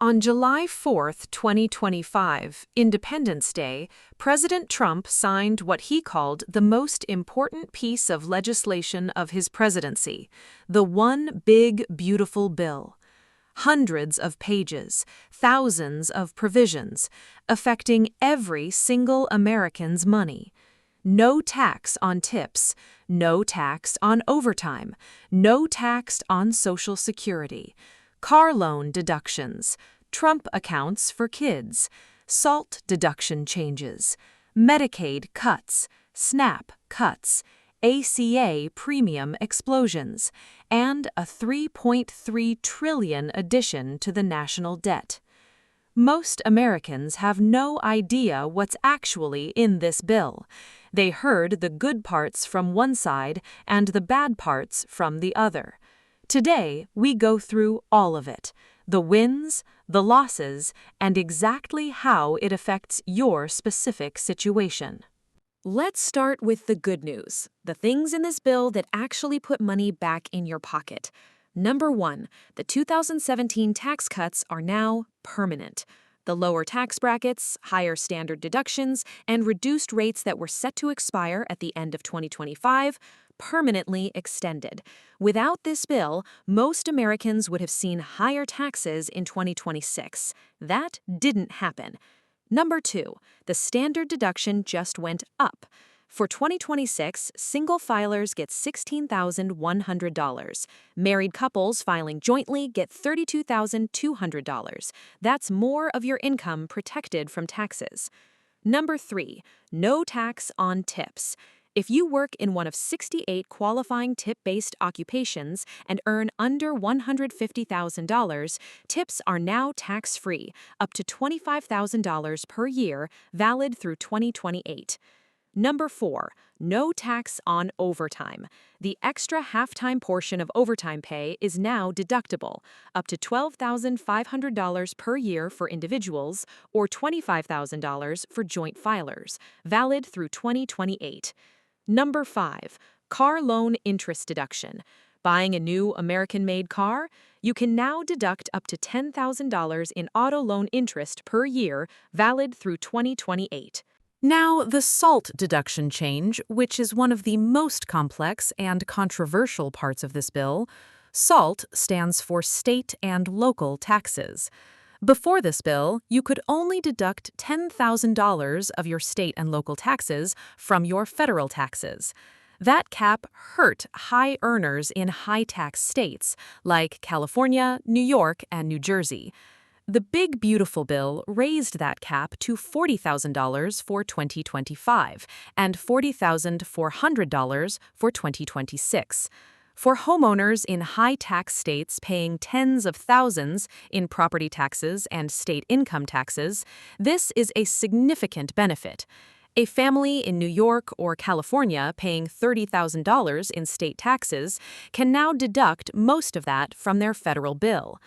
On July 4, 2025, Independence Day, President Trump signed what he called the most important piece of legislation of his presidency, the One Big Beautiful Bill. Hundreds of pages, thousands of provisions, affecting every single American's money. No tax on tips, no tax on overtime, no tax on Social Security, car loan deductions, Trump accounts for kids, SALT deduction changes, Medicaid cuts, SNAP cuts, ACA premium explosions, and a $3.3 trillion addition to the national debt. Most Americans have no idea what's actually in this bill. They heard the good parts from one side and the bad parts from the other. Today, we go through all of it, the wins, the losses, and exactly how it affects your specific situation. Let's start with the good news, the things in this bill that actually put money back in your pocket. Number 1, the 2017 tax cuts are now permanent. The lower tax brackets, higher standard deductions, and reduced rates that were set to expire at the end of 2025 permanently extended. Without this bill, most Americans would have seen higher taxes in 2026. That didn't happen. Number 2, the standard deduction just went up. For 2026, single filers get $16,100. Married couples filing jointly get $32,200. That's more of your income protected from taxes. Number 3, no tax on tips. If you work in one of 68 qualifying tip-based occupations and earn under $150,000, tips are now tax-free, up to $25,000 per year, valid through 2028. Number 4, no tax on overtime. The extra half-time portion of overtime pay is now deductible, up to $12,500 per year for individuals or $25,000 for joint filers, valid through 2028. Number 5, car loan interest deduction. Buying a new American-made car? You can now deduct up to $10,000 in auto loan interest per year, valid through 2028. Now, the SALT deduction change, which is one of the most complex and controversial parts of this bill. SALT stands for state and local taxes. Before this bill, you could only deduct $10,000 of your state and local taxes from your federal taxes. That cap hurt high earners in high-tax states like California, New York, and New Jersey. The Big Beautiful Bill raised that cap to $40,000 for 2025 and $40,400 for 2026. For homeowners in high-tax states paying tens of thousands in property taxes and state income taxes, this is a significant benefit. A family in New York or California paying $30,000 in state taxes can now deduct most of that from their federal bill.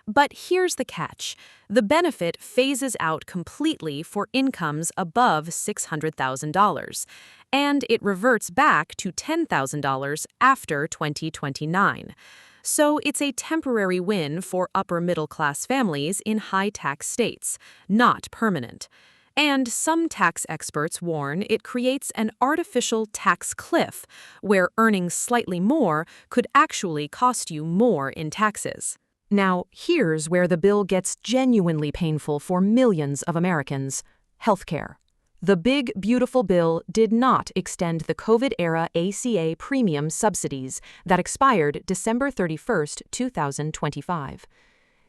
But here's the catch. The benefit phases out completely for incomes above $600,000, and it reverts back to $10,000 after 2029. So it's a temporary win for upper-middle-class families in high-tax states, not permanent. And some tax experts warn it creates an artificial tax cliff, where earning slightly more could actually cost you more in taxes. Now, here's where the bill gets genuinely painful for millions of Americans: healthcare. The Big Beautiful Bill did not extend the COVID-era ACA premium subsidies that expired December 31, 2025.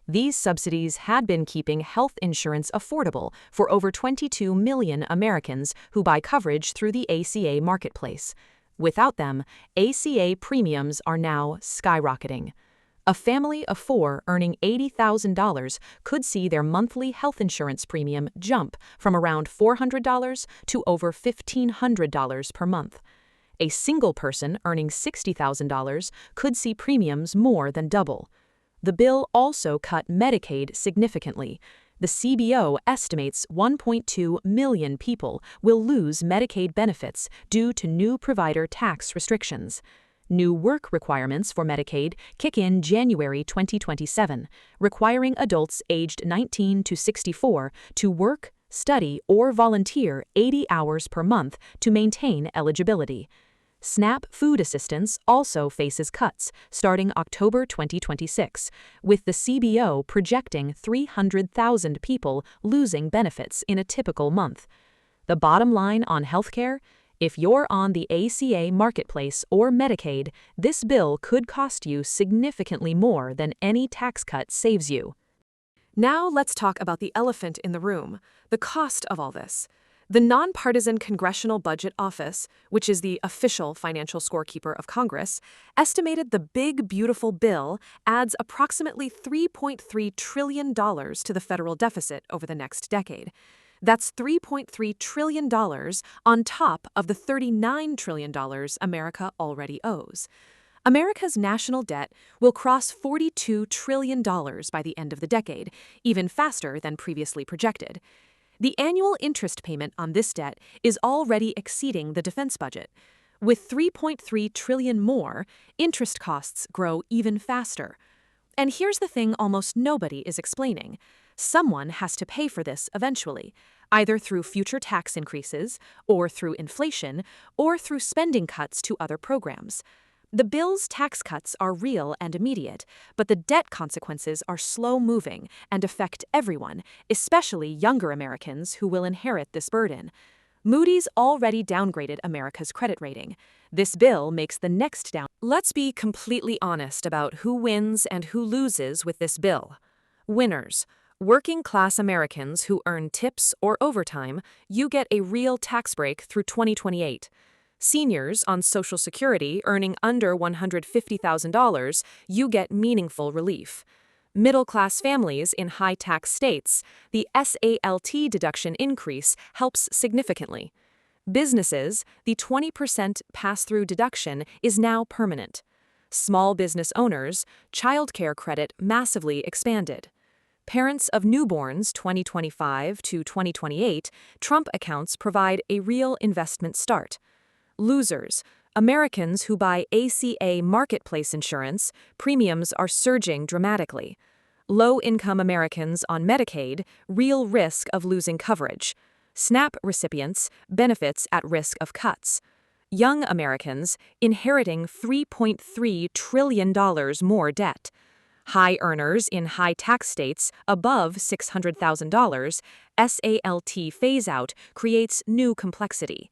These subsidies had been keeping health insurance affordable for over 22 million Americans who buy coverage through the ACA marketplace. Without them, ACA premiums are now skyrocketing. A family of 4 earning $80,000 could see their monthly health insurance premium jump from around $400 to over $1,500 per month. A single person earning $60,000 could see premiums more than double. The bill also cut Medicaid significantly. The CBO estimates 1.2 million people will lose Medicaid benefits due to new provider tax restrictions. New work requirements for Medicaid kick in January 2027, requiring adults aged 19 to 64 to work, study, or volunteer 80 hours per month to maintain eligibility. SNAP food assistance also faces cuts starting October 2026, with the CBO projecting 300,000 people losing benefits in a typical month. The bottom line on healthcare? If you're on the ACA Marketplace or Medicaid, this bill could cost you significantly more than any tax cut saves you. Now let's talk about the elephant in the room, the cost of all this. The Nonpartisan Congressional Budget Office, which is the official financial scorekeeper of Congress, estimated the big, beautiful bill adds approximately $3.3 trillion to the federal deficit over the next decade. That's $3.3 trillion on top of the $39 trillion America already owes. America's national debt will cross $42 trillion by the end of the decade, even faster than previously projected. The annual interest payment on this debt is already exceeding the defense budget. With $3.3 trillion more, interest costs grow even faster. And here's the thing almost nobody is explaining. Someone has to pay for this eventually, either through future tax increases, or through inflation, or through spending cuts to other programs. The bill's tax cuts are real and immediate, but the debt consequences are slow-moving and affect everyone, especially younger Americans who will inherit this burden. Moody's already downgraded America's credit rating. This bill makes the next down. Let's be completely honest about who wins and who loses with this bill. Winners. Working-class Americans who earn tips or overtime, you get a real tax break through 2028. Seniors on Social Security earning under $150,000, you get meaningful relief. Middle-class families in high-tax states, the SALT deduction increase helps significantly. Businesses, the 20% pass-through deduction is now permanent. Small business owners, childcare credit massively expanded. Parents of newborns 2025 to 2028, Trump accounts provide a real investment start. Losers, Americans who buy ACA Marketplace insurance, premiums are surging dramatically. Low-income Americans on Medicaid, real risk of losing coverage. SNAP recipients, benefits at risk of cuts. Young Americans, inheriting $3.3 trillion more debt. High earners in high-tax states above $600,000, SALT phase-out creates new complexity.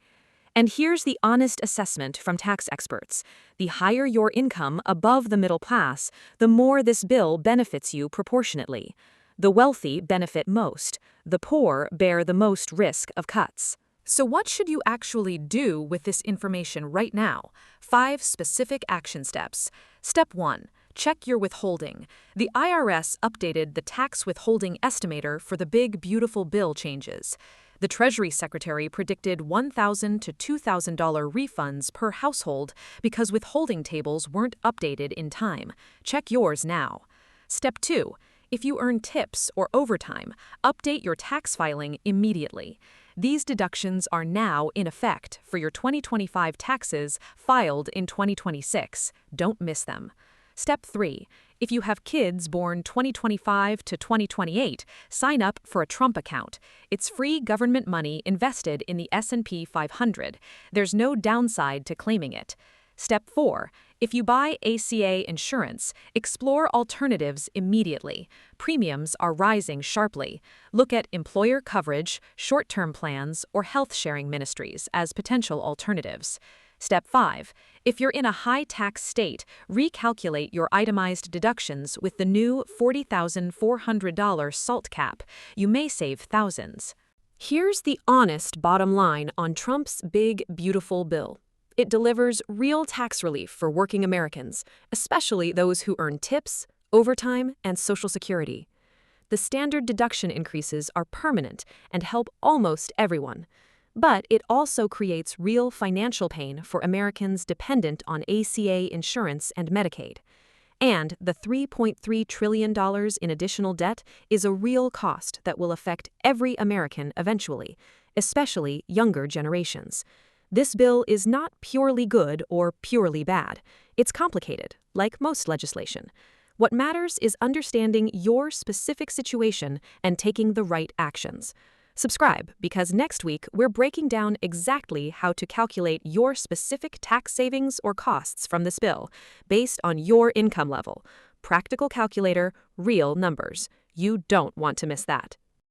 And here's the honest assessment from tax experts. The higher your income above the middle class, the more this bill benefits you proportionately. The wealthy benefit most. The poor bear the most risk of cuts. So what should you actually do with this information right now? 5 specific action steps. Step 1. Check your withholding. The IRS updated the tax withholding estimator for the big, beautiful bill changes. The Treasury Secretary predicted $1,000 to $2,000 refunds per household because withholding tables weren't updated in time. Check yours now. Step 2. If you earn tips or overtime, update your tax filing immediately. These deductions are now in effect for your 2025 taxes filed in 2026. Don't miss them. Step 3. If you have kids born 2025 to 2028, sign up for a Trump account. It's free government money invested in the S&P 500. There's no downside to claiming it. Step 4. If you buy ACA insurance, explore alternatives immediately. Premiums are rising sharply. Look at employer coverage, short-term plans, or health-sharing ministries as potential alternatives. Step 5. If you're in a high-tax state, recalculate your itemized deductions with the new $40,400 SALT cap. You may save thousands. Here's the honest bottom line on Trump's big, beautiful bill. It delivers real tax relief for working Americans, especially those who earn tips, overtime, and Social Security. The standard deduction increases are permanent and help almost everyone. But it also creates real financial pain for Americans dependent on ACA insurance and Medicaid. And the $3.3 trillion in additional debt is a real cost that will affect every American eventually, especially younger generations. This bill is not purely good or purely bad. It's complicated, like most legislation. What matters is understanding your specific situation and taking the right actions. Subscribe, because next week we're breaking down exactly how to calculate your specific tax savings or costs from this bill based on your income level. Practical calculator, real numbers. You don't want to miss that.